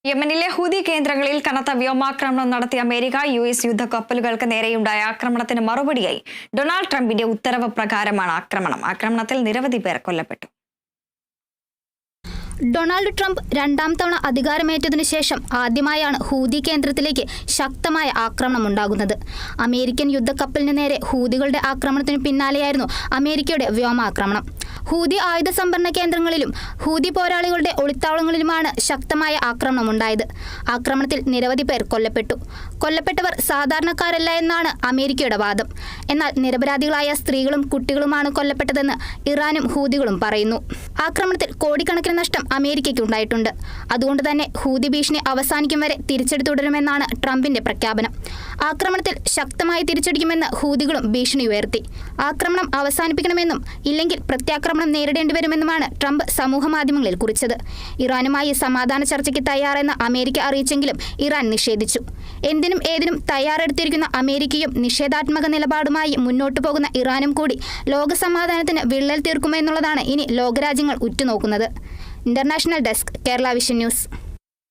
യമനിലെ ഹൂതി കേന്ദ്രങ്ങളിൽ കനത്ത വ്യോമാക്രമണം നടത്തിയ അമേരിക്ക യുഎസ് യുദ്ധക്കപ്പലുകൾക്ക് നേരെയുണ്ടായ ആക്രമണത്തിന് മറുപടിയായി ഡൊണാൾഡ് ട്രംപിന്റെ ഉത്തരവ് പ്രകാരമാണ് ആക്രമണത്തിൽ നിരവധി പേർ കൊല്ലപ്പെട്ടു. ഡൊണാൾഡ് ട്രംപ് രണ്ടാം തവണ അധികാരമേറ്റതിനു ശേഷം ആദ്യമായാണ് ഹൂതി കേന്ദ്രത്തിലേക്ക് ശക്തമായ ആക്രമണം ഉണ്ടാകുന്നത്. അമേരിക്കൻ യുദ്ധക്കപ്പലിന് നേരെ ഹൂതികളുടെ ആക്രമണത്തിനു പിന്നാലെയായിരുന്നു അമേരിക്കയുടെ വ്യോമാക്രമണം. ഹൂതി ആയുധ സംഭരണ കേന്ദ്രങ്ങളിലും ഹൂതി പോരാളികളുടെ ഒളിത്താവളങ്ങളിലുമാണ് ശക്തമായ ആക്രമണം ഉണ്ടായത്. ആക്രമണത്തിൽ നിരവധി പേർ കൊല്ലപ്പെട്ടു. കൊല്ലപ്പെട്ടവർ സാധാരണക്കാരല്ല എന്നാണ് അമേരിക്കയുടെ വാദം. എന്നാൽ നിരപരാധികളായ സ്ത്രീകളും കുട്ടികളുമാണ് കൊല്ലപ്പെട്ടതെന്ന് ഇറാനും ഹൂതികളും പറയുന്നു. ആക്രമണത്തിൽ കോടിക്കണക്കിന് നഷ്ടം അമേരിക്കയ്ക്ക് ഉണ്ടായിട്ടുണ്ട്. അതുകൊണ്ട് തന്നെ ഹൂതി ഭീഷണി അവസാനിക്കും വരെ തിരിച്ചടി തുടരുമെന്നാണ് ട്രംപിന്റെ പ്രഖ്യാപനം. ആക്രമണത്തിൽ ശക്തമായി തിരിച്ചടിക്കുമെന്ന് ഹൂതികളും ഭീഷണി ഉയർത്തി. ആക്രമണം അവസാനിപ്പിക്കണമെന്നും ഇല്ലെങ്കിൽ പ്രത്യാക്രമണം നേരിടേണ്ടി വരുമെന്നുമാണ് ട്രംപ് സമൂഹമാധ്യമങ്ങളിൽ കുറിച്ചത്. ഇറാനുമായി സമാധാന ചർച്ചയ്ക്ക് തയ്യാറെന്ന് അമേരിക്ക അറിയിച്ചെങ്കിലും ഇറാൻ നിഷേധിച്ചു. എന്തിനും ഏതിനും തയ്യാറെടുത്തിരിക്കുന്ന അമേരിക്കയും നിഷേധാത്മക നിലപാടുമായി മുന്നോട്ടു പോകുന്ന ഇറാനും കൂടി ലോക സമാധാനത്തിന് വിള്ളൽ തീർക്കുമെന്നുള്ളതാണ് ഇനി ലോകരാജ്യങ്ങൾ ഉറ്റുനോക്കുന്നത്. International desk, Kerala vision news.